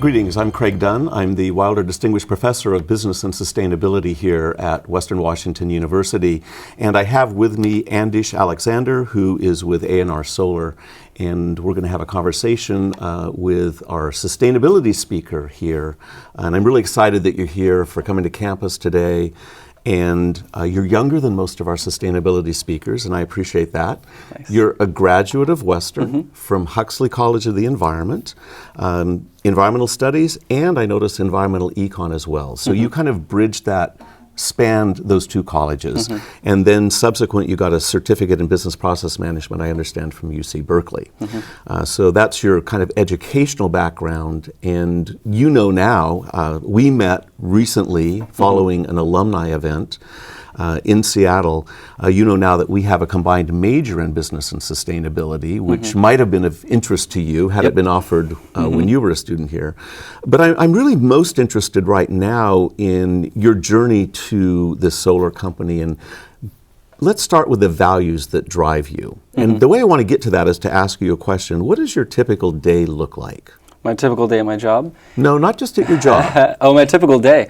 Greetings, I'm Craig Dunn. I'm the Wilder Distinguished Professor of Business and Sustainability here at Western Washington University. And I have with me Andish Alexander, who is with A&R Solar. And we're going to have a conversation with our sustainability speaker here. And I'm really excited that you're here for coming to campus today. And you're younger than most of our sustainability speakers, and I appreciate that. Nice. You're a graduate of Western from Huxley College of the Environment, environmental studies, and I notice environmental econ as well. So you kind of bridged that, spanned those two colleges. And then subsequent, you got a certificate in business process management, I understand, from UC Berkeley. So that's your kind of educational background. And you know now, we met recently following an alumni event in Seattle. You know now that we have a combined major in business and sustainability, which might have been of interest to you had it been offered when you were a student here. But I'm really most interested right now in your journey to this solar company. And let's start with the values that drive you. And the way I want to get to that is to ask you a question. What does your typical day look like? My typical day at my job? No, not just at your job. Oh, my typical day.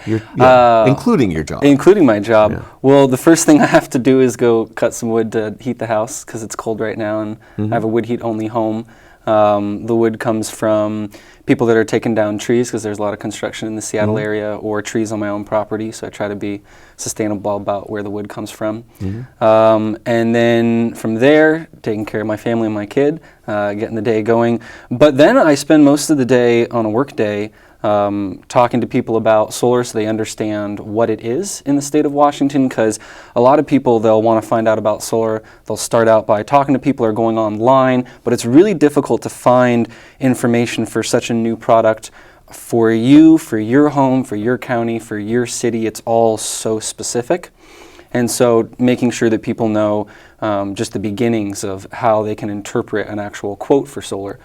Including your job. Including my job. Yeah. Well, the first thing I have to do is go cut some wood to heat the house because it's cold right now, and I have a wood heat only home. The wood comes from people that are taking down trees because there's a lot of construction in the Seattle area, or trees on my own property, so I try to be sustainable about where the wood comes from. And then from there, taking care of my family and my kid, getting the day going. But then I spend most of the day on a work day talking to people about solar so they understand what it is in the state of Washington, because a lot of people, they'll want to find out about solar. They'll start out by talking to people or going online, but it's really difficult to find information for such a new product for you, for your home, for your county, for your city. It's all so specific. And so making sure that people know just the beginnings of how they can interpret an actual quote for solar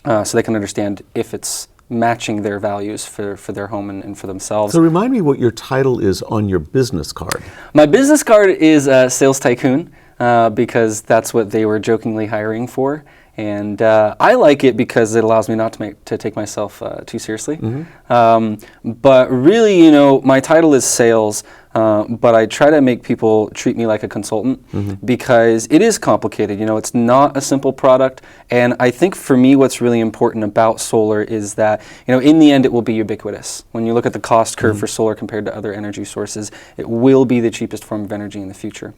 so they can understand if it's matching their values for their home and for themselves. So remind me what your title is on your business card. My business card is Sales Tycoon because that's what they were jokingly hiring for. And I like it because it allows me not to take myself too seriously. But really, you know, my title is sales, but I try to make people treat me like a consultant because it is complicated. You know, it's not a simple product. And I think for me, what's really important about solar is that, you know, in the end, it will be ubiquitous. When you look at the cost curve for solar compared to other energy sources, it will be the cheapest form of energy in the future.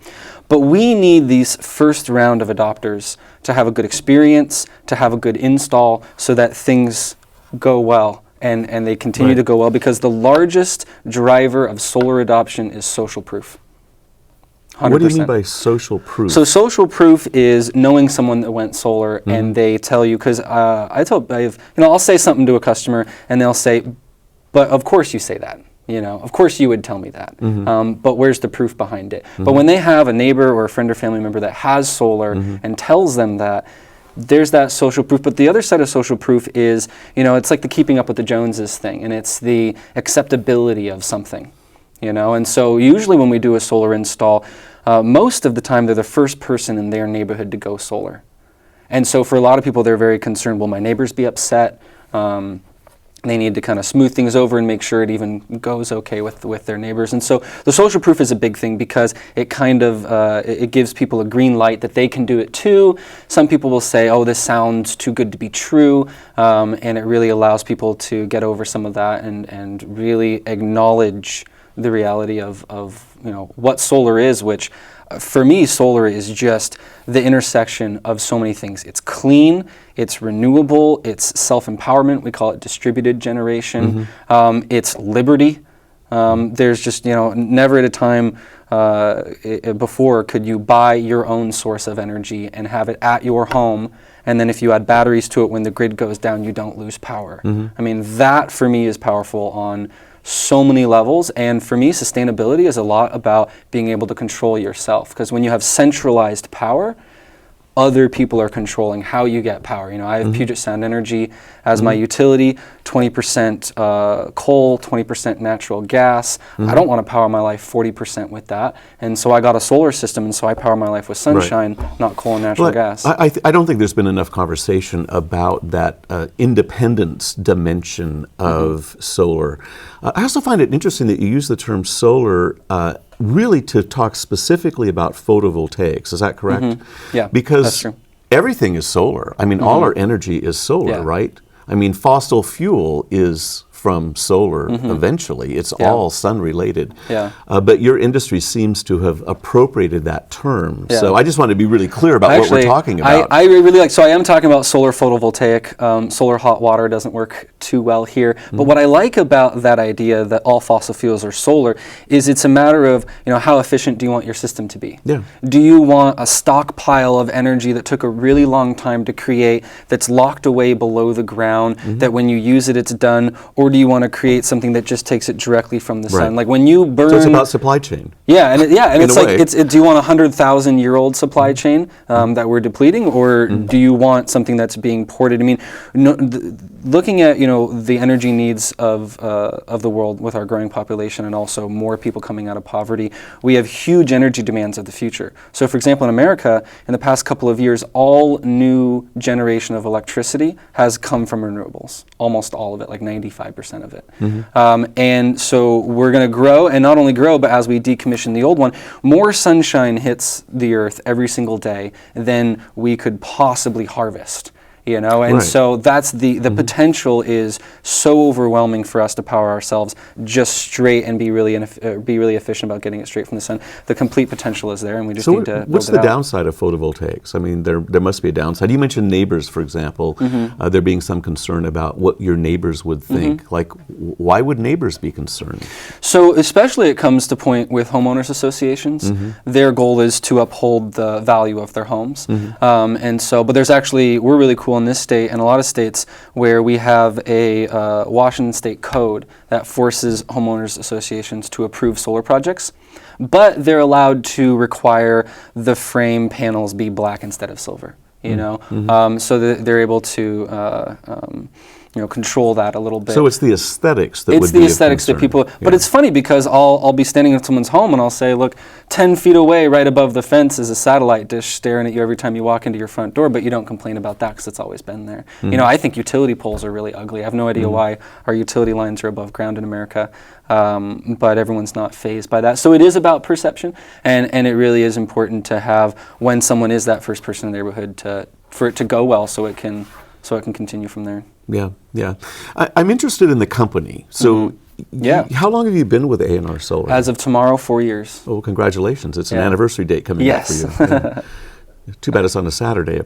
But we need these first round of adopters to have a good experience, to have a good install, so that things go well and they continue to go well, because the largest driver of solar adoption is social proof. 100%. What do you mean by social proof? So social proof is knowing someone that went solar and they tell you, because I'll say something to a customer and they'll say, but of course you say that. You know, of course you would tell me that, but where's the proof behind it? But when they have a neighbor or a friend or family member that has solar and tells them that, there's that social proof. But the other side of social proof is, you know, it's like the keeping up with the Joneses thing, and it's the acceptability of something, you know. And so usually when we do a solar install, most of the time they're the first person in their neighborhood to go solar. And so for a lot of people, they're very concerned, will my neighbors be upset? They need to kind of smooth things over and make sure it even goes okay with their neighbors. And so the social proof is a big thing because it kind of it gives people a green light that they can do it too. Some people will say, oh, this sounds too good to be true, and it really allows people to get over some of that and really acknowledge the reality of you know, what solar is, which for me, solar is just the intersection of so many things. It's clean, it's renewable, it's self-empowerment. We call it distributed generation. It's liberty. There's just, you know, never at a time before could you buy your own source of energy and have it at your home. And then if you add batteries to it, when the grid goes down, you don't lose power. I mean, that for me is powerful on so many levels. And for me, sustainability is a lot about being able to control yourself. Because when you have centralized power, other people are controlling how you get power. You know, I have Puget Sound Energy as my utility, 20% coal, 20% natural gas. I don't want to power my life 40% with that. And so I got a solar system, and so I power my life with sunshine, not coal and natural gas. I don't think there's been enough conversation about that independence dimension of solar. I also find it interesting that you use the term solar really to talk specifically about photovoltaics. Is that correct? Yeah, because that's true. everything is solar. I mean, all our energy is solar, right? I mean, fossil fuel is from solar eventually. It's all sun related. But your industry seems to have appropriated that term. So I just want to be really clear about what we're talking about. I really like, so I am talking about solar photovoltaic. Solar hot water doesn't work too well here. But what I like about that idea that all fossil fuels are solar is it's a matter of, you know, how efficient do you want your system to be? Do you want a stockpile of energy that took a really long time to create, that's locked away below the ground, that when you use it, it's done? Or do you want to create something that just takes it directly from the sun? Like when you burn... So it's about supply chain. And it's like, do you want a 100,000-year-old supply chain that we're depleting, or do you want something that's being ported? I mean, looking at, you know, the energy needs of the world with our growing population and also more people coming out of poverty, we have huge energy demands of the future. So for example, in America, in the past couple of years, all new generation of electricity has come from renewables. Almost all of it, like 95% of it. And so we're going to grow, and not only grow, but as we decommission the old one, more sunshine hits the earth every single day than we could possibly harvest. You know, and so that's the potential is so overwhelming for us to power ourselves just straight and be really efficient about getting it straight from the sun. The complete potential is there, and we just need to build it out. What's the downside of photovoltaics? I mean, there must be a downside. You mentioned neighbors, for example. There being some concern about what your neighbors would think. Like, why would neighbors be concerned? So especially it comes to point with homeowners associations. Their goal is to uphold the value of their homes. And so, but there's actually, we're really cool in this state and a lot of states where we have a Washington state code that forces homeowners associations to approve solar projects, but they're allowed to require the frame panels be black instead of silver, you know, so that they're able to you know, control that a little bit. So it's the aesthetics that would be It's the aesthetics that people, but it's funny because I'll be standing in someone's home and I'll say, look, 10 feet away right above the fence is a satellite dish staring at you every time you walk into your front door, but you don't complain about that because it's always been there. You know, I think utility poles are really ugly. I have no idea why our utility lines are above ground in America, but everyone's not fazed by that. So it is about perception, and it really is important to have, when someone is that first person in the neighborhood, for it to go well so it can continue from there. Yeah. I'm interested in the company. So how long have you been with A&R Solar? As of tomorrow, 4 years. Oh, congratulations. It's an anniversary date coming up for you. Yeah. Too bad it's on a Saturday.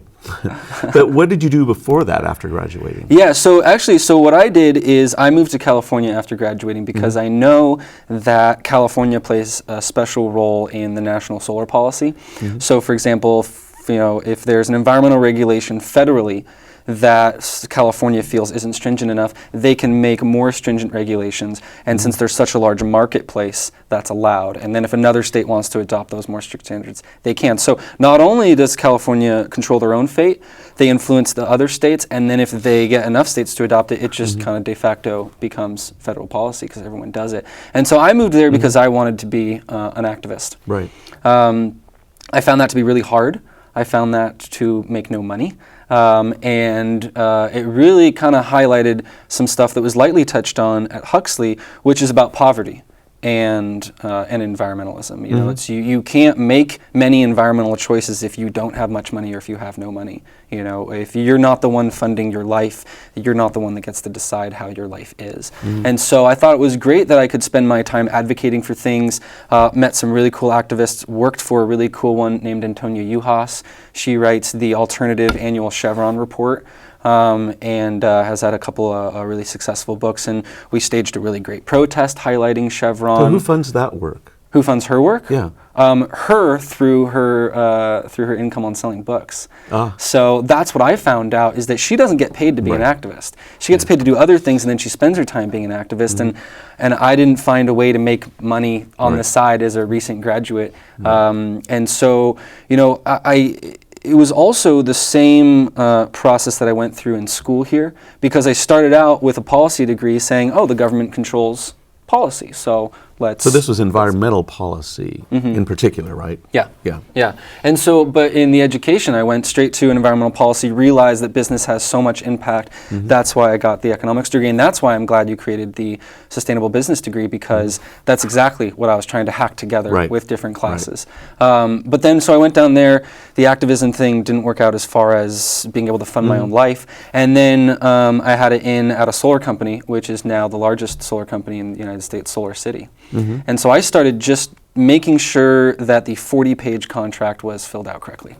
But what did you do before that, after graduating? Yeah, so what I did is I moved to California after graduating because I know that California plays a special role in the national solar policy. So for example, if there's an environmental regulation federally that California feels isn't stringent enough, they can make more stringent regulations. And since there's such a large marketplace, that's allowed. And then if another state wants to adopt those more strict standards, they can. So not only does California control their own fate, they influence the other states. And then if they get enough states to adopt it, it just kind of de facto becomes federal policy because everyone does it. And so I moved there because I wanted to be an activist. Right. I found that to be really hard. I found that to make no money. And it really kind of highlighted some stuff that was lightly touched on at Huxley, which is about poverty and environmentalism. You know, you can't make many environmental choices if you don't have much money or if you have no money. You know, if you're not the one funding your life, you're not the one that gets to decide how your life is. And so I thought it was great that I could spend my time advocating for things, met some really cool activists, worked for a really cool one named Antonia Juhas. She writes the alternative annual Chevron report. And has had a couple of really successful books, and we staged a really great protest highlighting Chevron. So who funds that work? Who funds her work? Yeah. Her through her income on selling books. So that's what I found out, is that she doesn't get paid to be an activist. She gets paid to do other things, and then she spends her time being an activist. And I didn't find a way to make money on the side as a recent graduate. And so, you know, it was also the same process that I went through in school here, because I started out with a policy degree saying, oh, the government controls policy, so let's... So this was environmental policy in particular, right? Yeah. Yeah. Yeah. And so, but in the education, I went straight to environmental policy, realized that business has so much impact. That's why I got the economics degree, and that's why I'm glad you created the sustainable business degree, because that's exactly what I was trying to hack together with different classes. But then, so I went down there, the activism thing didn't work out as far as being able to fund my own life. And then I had it in at a solar company, which is now the largest solar company in the United States, Solar City. And so I started just making sure that the 40-page contract was filled out correctly.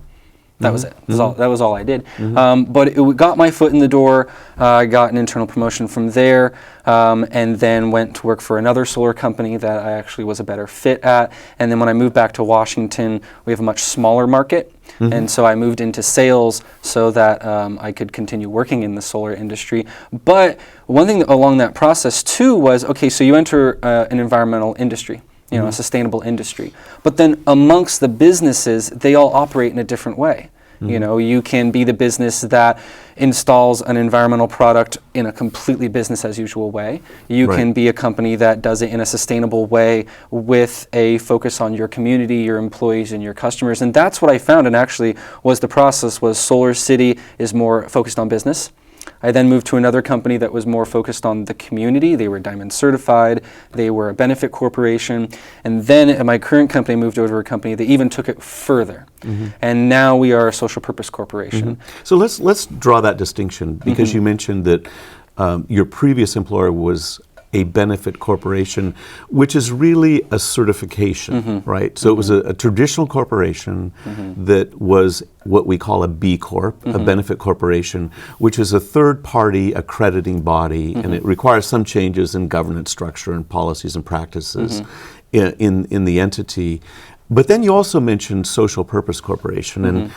That was it. That was all I did. But it got my foot in the door. I got an internal promotion from there, and then went to work for another solar company that I actually was a better fit at. And then when I moved back to Washington, we have a much smaller market. And so I moved into sales so that I could continue working in the solar industry. But one thing along that process too was, okay, so you enter an environmental industry, a sustainable industry. But then amongst the businesses, they all operate in a different way. You can be the business that installs an environmental product in a completely business as usual way. You can be a company that does it in a sustainable way with a focus on your community, your employees, and your customers. And that's what I found, and actually was the process, was Solar City is more focused on business. I then moved to another company that was more focused on the community. They were Diamond certified. They were a benefit corporation. And then at my current company, I moved over to a company that even took it further. And now we are a social purpose corporation. So let's draw that distinction, because you mentioned that your previous employer was a benefit corporation, which is really a certification, right? So it was a traditional corporation that was what we call a B Corp, a benefit corporation, which is a third-party accrediting body, and it requires some changes in governance structure and policies and practices in the entity. But then you also mentioned social purpose corporation, and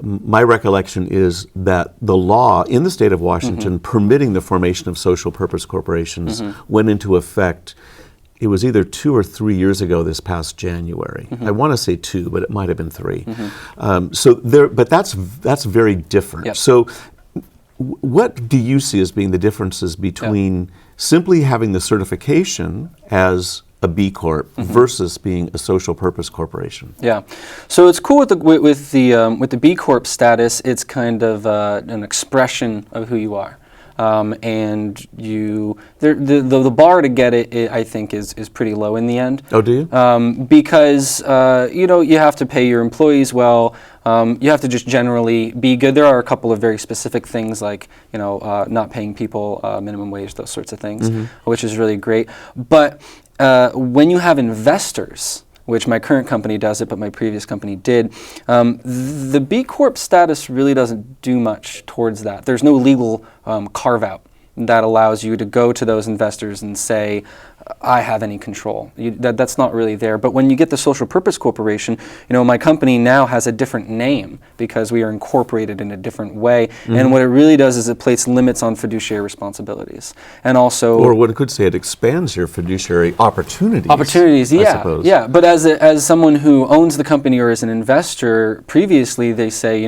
my recollection is that the law in the state of Washington permitting the formation of social purpose corporations went into effect. It was either 2 or 3 years ago this past January. I want to say 2, but it might have been 3. But that's very different. So what do you see as being the differences between simply having the certification as a B Corp versus being a social purpose corporation? Yeah, so it's cool with the B Corp status. It's kind of an expression of who you are, and the bar to get it, I think, is pretty low in the end. Oh, do you? Because you have to pay your employees well. You have to just generally be good. There are a couple of very specific things, like not paying people minimum wage, those sorts of things, which is really great. But when you have investors, which my current company does it, but my previous company did, the B Corp status really doesn't do much towards that. There's no legal carve-out that allows you to go to those investors and say, I have any control. That's not really there. But when you get the social purpose corporation, my company now has a different name because we are incorporated in a different way. And what it really does is it places limits on fiduciary responsibilities. And also... Or one could say it expands your fiduciary opportunities. Opportunities, yeah. I suppose. Yeah, but as someone who owns the company or as an investor, previously they say,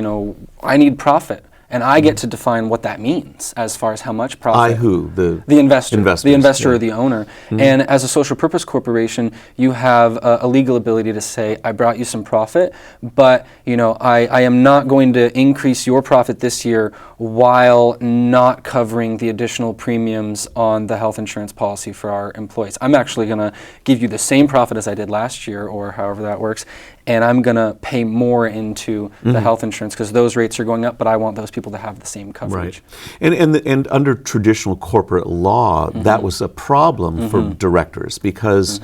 I need profit. And I get to define what that means as far as how much profit. I who? The investor. The investor or the owner. And as a social purpose corporation, you have a legal ability to say, I brought you some profit, but I am not going to increase your profit this year while not covering the additional premiums on the health insurance policy for our employees. I'm actually going to give you the same profit as I did last year, or however that works, and I'm going to pay more into the health insurance because those rates are going up, but I want those people to have the same coverage. Right. And under traditional corporate law, that was a problem for directors, because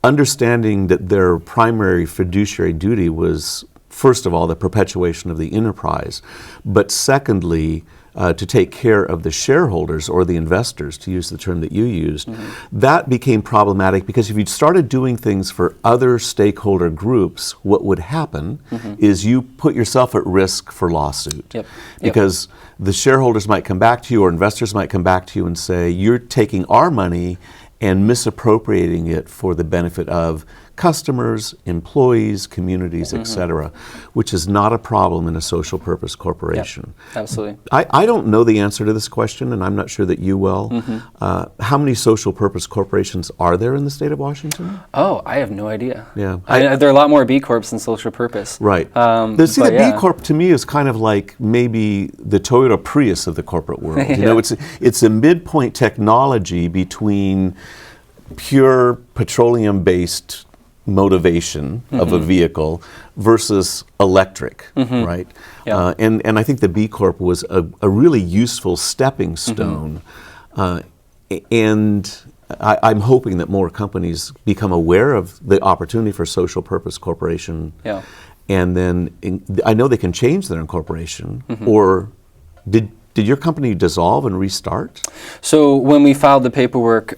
understanding that their primary fiduciary duty was, first of all, the perpetuation of the enterprise, but secondly, to take care of the shareholders or the investors, to use the term that you used, that became problematic because if you started doing things for other stakeholder groups, what would happen is you put yourself at risk for lawsuit. Because the shareholders might come back to you or investors might come back to you and say, you're taking our money and misappropriating it for the benefit of customers, employees, communities, etc., which is not a problem in a social purpose corporation. Yep, absolutely. I don't know the answer to this question, and I'm not sure that you will. How many social purpose corporations are there in the state of Washington? Oh, I have no idea. Yeah. There are a lot more B Corps than social purpose. Right. The B Corp to me is kind of like maybe the Toyota Prius of the corporate world. You know, it's a midpoint technology between pure petroleum-based motivation of a vehicle versus electric, right? Yeah. And I think the B Corp was a really useful stepping stone. And I'm hoping that more companies become aware of the opportunity for social purpose corporation. Yeah. And then I know they can change their incorporation. Or did your company dissolve and restart? So when we filed the paperwork,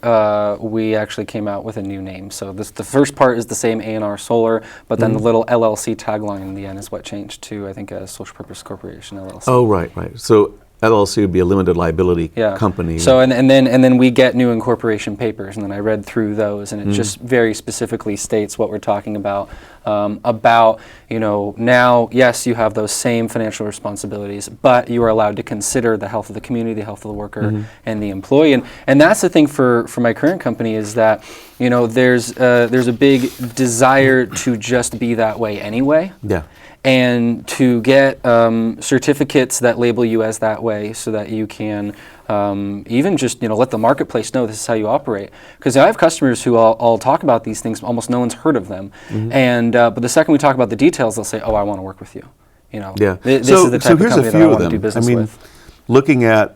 we actually came out with a new name. So the first part is the same A&R Solar, but then the little LLC tagline in the end is what changed to, I think, a Social Purpose Corporation LLC. Oh, right. So LLC would be a limited liability company. So and then we get new incorporation papers, and then I read through those, and it just very specifically states what we're talking about. Now, yes, you have those same financial responsibilities, but you are allowed to consider the health of the community, the health of the worker, and the employee. And that's the thing for my current company is that, there's a big desire to just be that way anyway. Yeah. And to get certificates that label you as that way so that you can even just let the marketplace know this is how you operate. Because I have customers who I'll talk about these things, almost no one's heard of them. And but the second we talk about the details, they'll say, oh, I want to work with you. This is the type of company that I want to do business with. Looking at,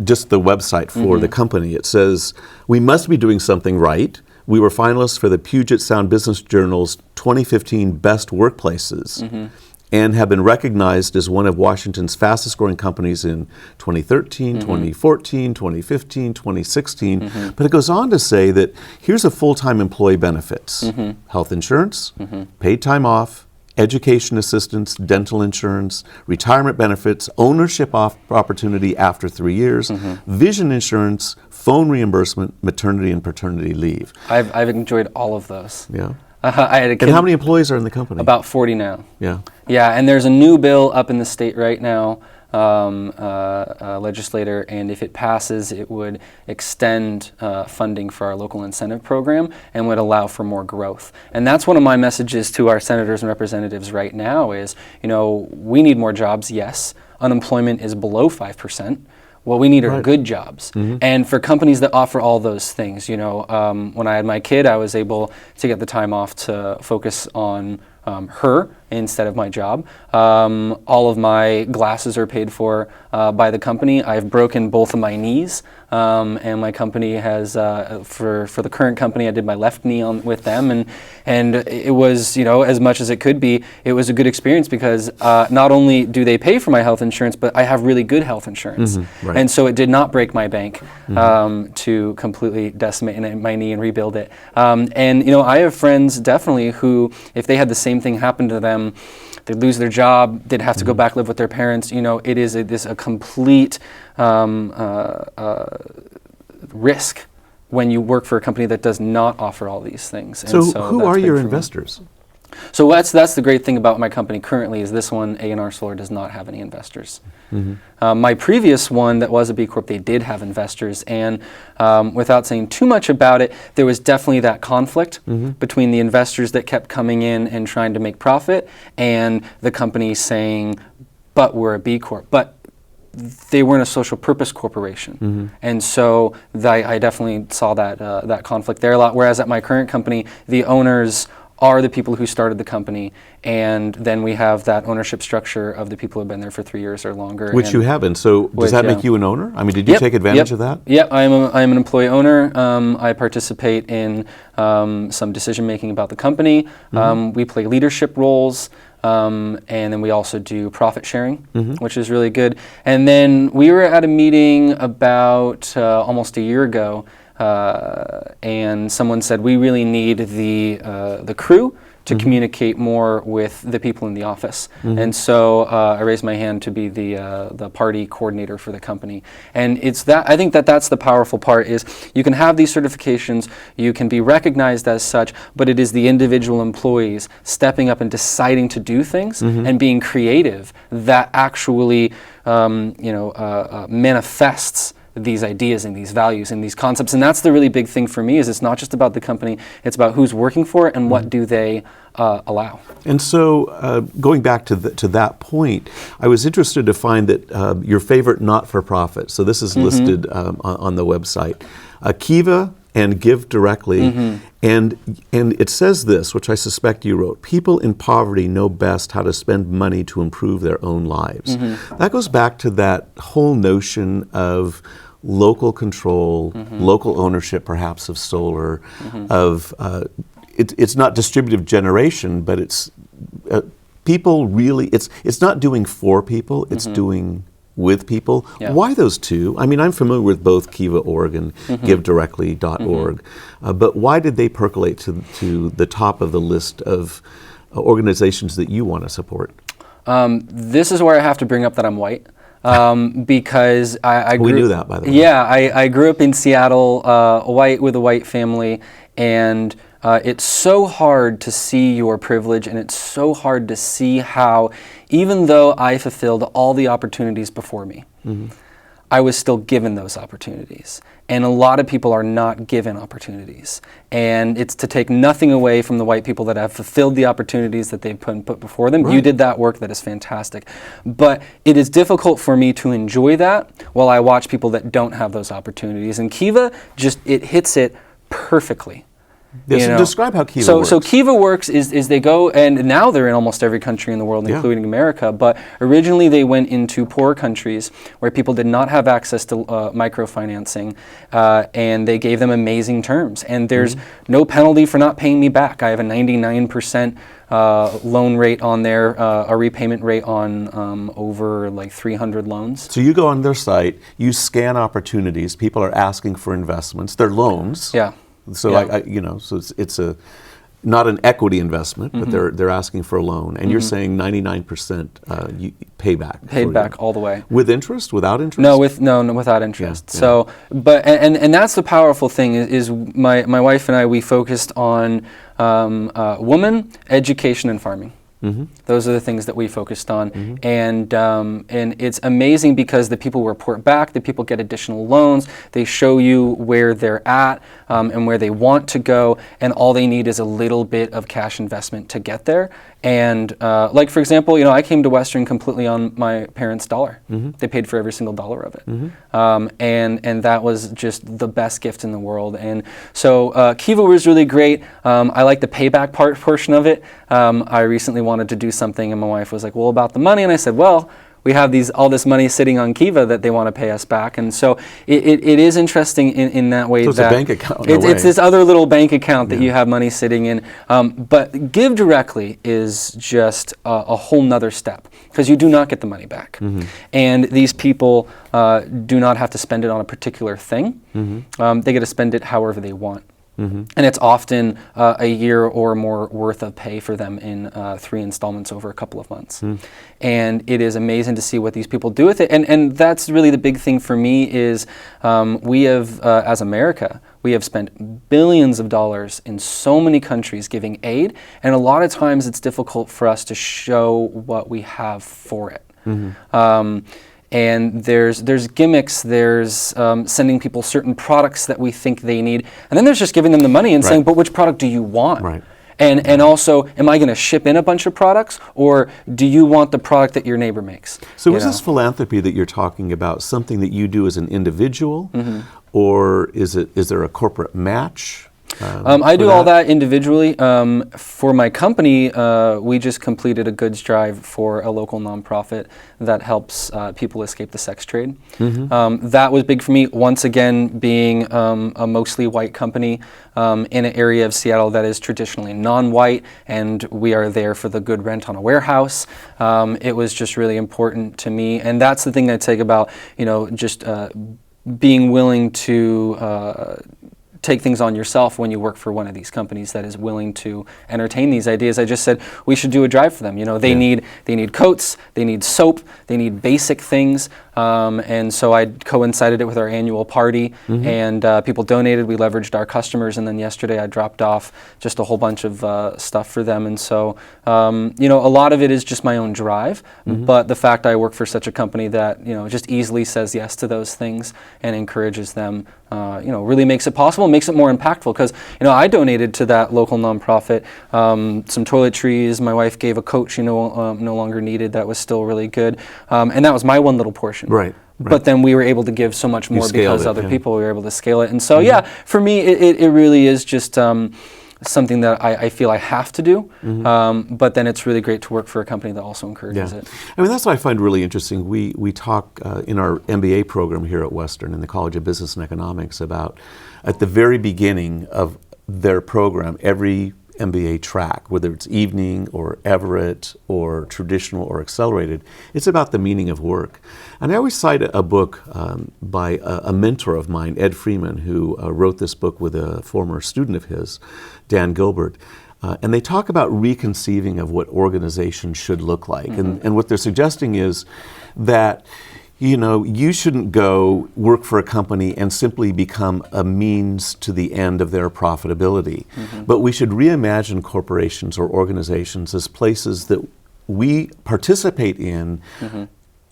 just the website for the company, it says, we must be doing something right. We were finalists for the Puget Sound Business Journal's 2015 Best Workplaces and have been recognized as one of Washington's fastest growing companies in 2013, 2014, 2015, 2016. But it goes on to say that here's a full-time employee benefits, health insurance, paid time off, education assistance, dental insurance, retirement benefits, ownership opportunity after 3 years, vision insurance, phone reimbursement, maternity and paternity leave. I've enjoyed all of those. Yeah. I had a kid. And how many employees are in the company? About 40 now. Yeah. Yeah, and there's a new bill up in the state right now, legislator, and if it passes, it would extend funding for our local incentive program and would allow for more growth. And that's one of my messages to our senators and representatives right now is, we need more jobs, yes. Unemployment is below 5%. What we need are good jobs. And for companies that offer all those things, when I had my kid, I was able to get the time off to focus on her instead of my job. All of my glasses are paid for by the company. I've broken both of my knees, and my company has, for the current company, I did my left knee with them, and it was, as much as it could be, it was a good experience because not only do they pay for my health insurance, but I have really good health insurance. And so it did not break my bank to completely decimate my knee and rebuild it. And I have friends definitely who, if they had the same thing happen to them, they'd lose their job, they'd have to go back live with their parents. It is a complete risk when you work for a company that does not offer all these things. So who are your investors? So that's the great thing about my company currently is this one, A&R Solar, does not have any investors. My previous one that was a B Corp, they did have investors, and without saying too much about it, there was definitely that conflict between the investors that kept coming in and trying to make profit and the company saying, but we're a B Corp. But they weren't a social purpose corporation. And so I definitely saw that conflict there a lot, whereas at my current company, the owners are the people who started the company, and then we have that ownership structure of the people who have been there for 3 years or longer. Which you haven't. So does that make you an owner? Did you take advantage of that? Yep, I am an employee owner. I participate in some decision making about the company. We play leadership roles. And then we also do profit sharing, which is really good. And then we were at a meeting about almost a year ago, and someone said we really need the crew to communicate more with the people in the office. And so I raised my hand to be the party coordinator for the company. And it's that, I think that that's the powerful part, is you can have these certifications, you can be recognized as such, but it is the individual employees stepping up and deciding to do things and being creative that actually manifests these ideas and these values and these concepts. And that's the really big thing for me, is it's not just about the company, it's about who's working for it and what do they allow. And so going back to that point, I was interested to find that your favorite not-for-profit, so this is listed on the website, Kiva and Give Directly, and it says this, which I suspect you wrote: people in poverty know best how to spend money to improve their own lives. That goes back to that whole notion of local control, local ownership perhaps of solar, of it's not distributive generation, but it's people really, it's not doing for people, it's doing with people. Yeah. Why those two? I mean, I'm familiar with both Kiva.org and GiveDirectly.org, but why did they percolate to the top of the list of organizations that you want to support? This is where I have to bring up that I'm white. Because I grew, we knew that, by the way. Yeah, I grew up in Seattle, white with a white family, and it's so hard to see your privilege, and it's so hard to see how, even though I fulfilled all the opportunities before me, I was still given those opportunities. And a lot of people are not given opportunities. And it's to take nothing away from the white people that have fulfilled the opportunities that they've put before them. Right. You did that work, that is fantastic. But it is difficult for me to enjoy that while I watch people that don't have those opportunities. And Kiva it hits it perfectly. Yes, so describe how Kiva works. So Kiva works is they go, and now they're in almost every country in the world, including America, but originally they went into poor countries where people did not have access to microfinancing, and they gave them amazing terms. And there's no penalty for not paying me back. I have a 99% loan rate on there, a repayment rate on over like 300 loans. So you go on their site, you scan opportunities, people are asking for investments, they're loans. Yeah. So so it's a not an equity investment, but they're asking for a loan, and you're saying 99% payback. Paid back all the way. With interest, without interest? No, without interest. Yeah. So, but and that's the powerful thing is my wife and I, we focused on women, education, and farming. Those are the things that we focused on, and it's amazing because the people report back, the people get additional loans, they show you where they're at and where they want to go, and all they need is a little bit of cash investment to get there. And like for example, I came to Western completely on my parents' dollar. They paid for every single dollar of it, and that was just the best gift in the world. And so Kiva was really great. I like the payback portion of it. I recently wanted to do something, and my wife was like, "Well, about the money?" And I said, "Well, we have all this money sitting on Kiva that they want to pay us back." And so it is interesting in that way. So it's a bank account. It's this other little bank account that you have money sitting in. But Give Directly is just a whole nother step, because you do not get the money back. And these people do not have to spend it on a particular thing. They get to spend it however they want. And it's often a year or more worth of pay for them in 3 installments over a couple of months. And it is amazing to see what these people do with it. And that's really the big thing for me is we have, as America, we have spent billions of dollars in so many countries giving aid. And a lot of times it's difficult for us to show what we have for it. And there's gimmicks, there's sending people certain products that we think they need, and then there's just giving them the money and saying, but which product do you want? Right. And also, am I going to ship in a bunch of products, or do you want the product that your neighbor makes? So is this philanthropy that you're talking about something that you do as an individual, or is there a corporate match? I do all that individually. For my company, we just completed a goods drive for a local nonprofit that helps people escape the sex trade. That was big for me, once again, being a mostly white company in an area of Seattle that is traditionally non-white, and we are there for the good rent on a warehouse. It was just really important to me, and that's the thing I take about, just being willing to take things on yourself when you work for one of these companies that is willing to entertain these ideas. I just said we should do a drive for them. They need coats, they need soap, they need basic things, and so I coincided it with our annual party, and people donated. We leveraged our customers, and then yesterday I dropped off just a whole bunch of stuff for them. And so a lot of it is just my own drive, but the fact I work for such a company that just easily says yes to those things and encourages them, really makes it possible, makes it more impactful. Because I donated to that local nonprofit some toiletries. My wife gave a coat she no longer needed that was still really good, and that was my one little portion. Right. But then we were able to give so much more because other people were able to scale it. And so for me it really is just something that I feel I have to do, but then it's really great to work for a company that also encourages it. I mean, that's what I find really interesting. We talk in our MBA program here at Western in the College of Business and Economics about, at the very beginning of their program, every MBA track, whether it's evening or Everett or traditional or accelerated, it's about the meaning of work. And I always cite a book by a mentor of mine, Ed Freeman, who wrote this book with a former student of his, Dan Gilbert. And they talk about reconceiving of what organization should look like. And what they're suggesting is that you shouldn't go work for a company and simply become a means to the end of their profitability. But we should reimagine corporations or organizations as places that we participate in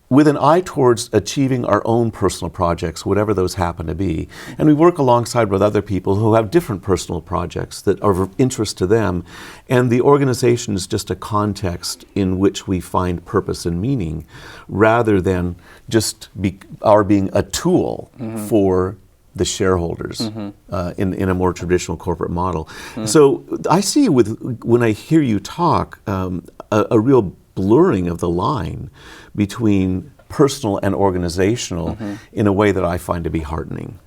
with an eye towards achieving our own personal projects, whatever those happen to be. And we work alongside with other people who have different personal projects that are of interest to them. And the organization is just a context in which we find purpose and meaning, rather than just our being a tool for the shareholders in a more traditional corporate model. So I see when I hear you talk, a real blurring of the line between personal and organizational in a way that I find to be heartening.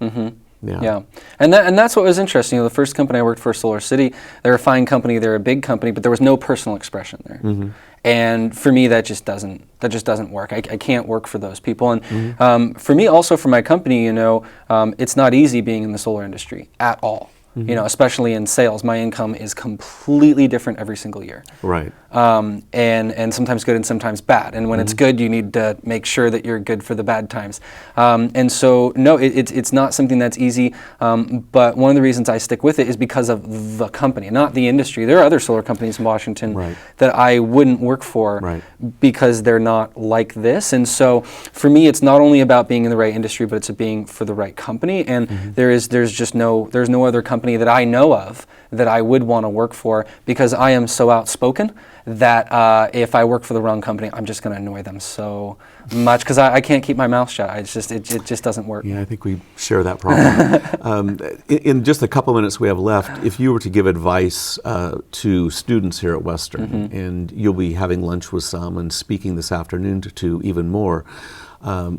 Yeah, and that's what was interesting. The first company I worked for, Solar City, they're a fine company, they're a big company, but there was no personal expression there. And for me, that just doesn't work. I can't work for those people. And for me, also for my company, it's not easy being in the solar industry at all. Especially in sales, my income is completely different every single year. Right. And sometimes good and sometimes bad. And when it's good, you need to make sure that you're good for the bad times. And so, no, it's not something that's easy. But one of the reasons I stick with it is because of the company, not the industry. There are other solar companies in Washington that I wouldn't work for because they're not like this. And so, for me, it's not only about being in the right industry, but it's being for the right company. And there's no other company that I know of that I would want to work for, because I am so outspoken that if I work for the wrong company, I'm just going to annoy them so much, because I can't keep my mouth shut. It just doesn't work. Yeah, I think we share that problem. In just a couple minutes we have left, if you were to give advice to students here at Western, and you'll be having lunch with some and speaking this afternoon to even more,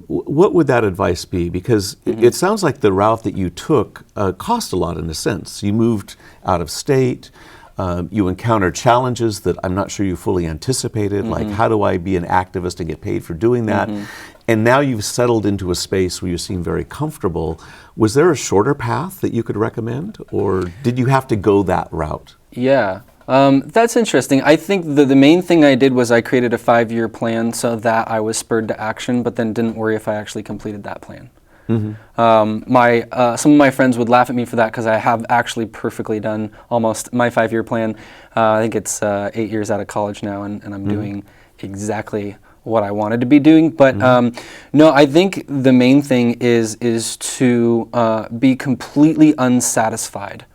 what would that advice be? Because it sounds like the route that you took cost a lot in a sense. You moved out of state, you encountered challenges that I'm not sure you fully anticipated, like how do I be an activist and get paid for doing that? And now you've settled into a space where you seem very comfortable. Was there a shorter path that you could recommend, or did you have to go that route? Yeah. That's interesting. I think the main thing I did was I created a 5-year plan so that I was spurred to action, but then didn't worry if I actually completed that plan. Some of my friends would laugh at me for that, because I have actually perfectly done almost my 5-year plan. I think it's 8 years out of college now, and I'm doing exactly what I wanted to be doing. But no, I think the main thing is to be completely unsatisfied,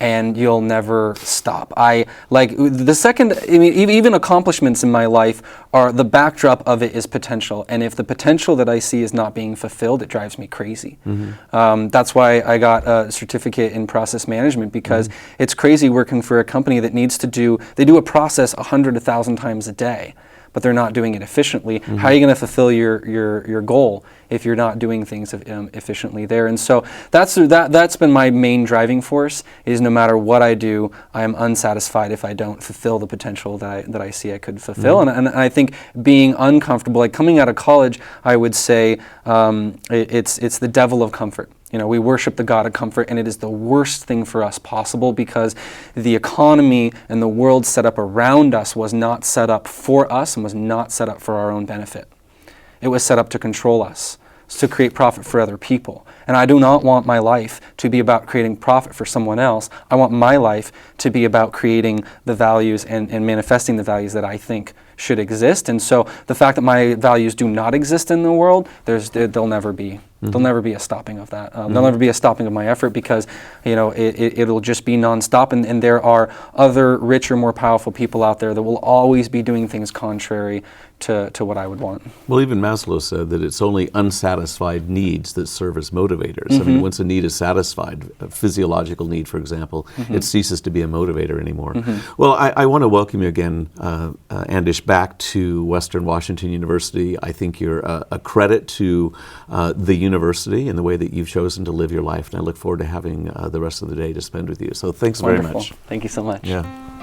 and you'll never stop. Even accomplishments in my life are, the backdrop of it is potential. And if the potential that I see is not being fulfilled, it drives me crazy. That's why I got a certificate in process management, because it's crazy working for a company that they do a process 1,000 times a day, but they're not doing it efficiently. How are you going to fulfill your goal if you're not doing things efficiently there? And so that's been my main driving force, is no matter what I do, I am unsatisfied if I don't fulfill the potential that I see I could fulfill. And I think being uncomfortable, like coming out of college, I would say it's the devil of comfort. You know, we worship the God of comfort, and it is the worst thing for us possible because the economy and the world set up around us was not set up for us and was not set up for our own benefit. It was set up to control us, to create profit for other people. And I do not want my life to be about creating profit for someone else. I want my life to be about creating the values and manifesting the values that I think should exist. And so the fact that my values do not exist in the world, there'll never be. There'll never be a stopping of that. There'll never be a stopping of my effort because, you know, it'll just be nonstop. And there are other richer, more powerful people out there that will always be doing things contrary to what I would want. Well, even Maslow said that it's only unsatisfied needs that serve as motivators. I mean, once a need is satisfied, a physiological need, for example, it ceases to be a motivator anymore. Well, I want to welcome you again, Andish, back to Western Washington University. I think you're a credit to the university and the way that you've chosen to live your life, and I look forward to having the rest of the day to spend with you. So thanks very much. Thank you so much. Yeah.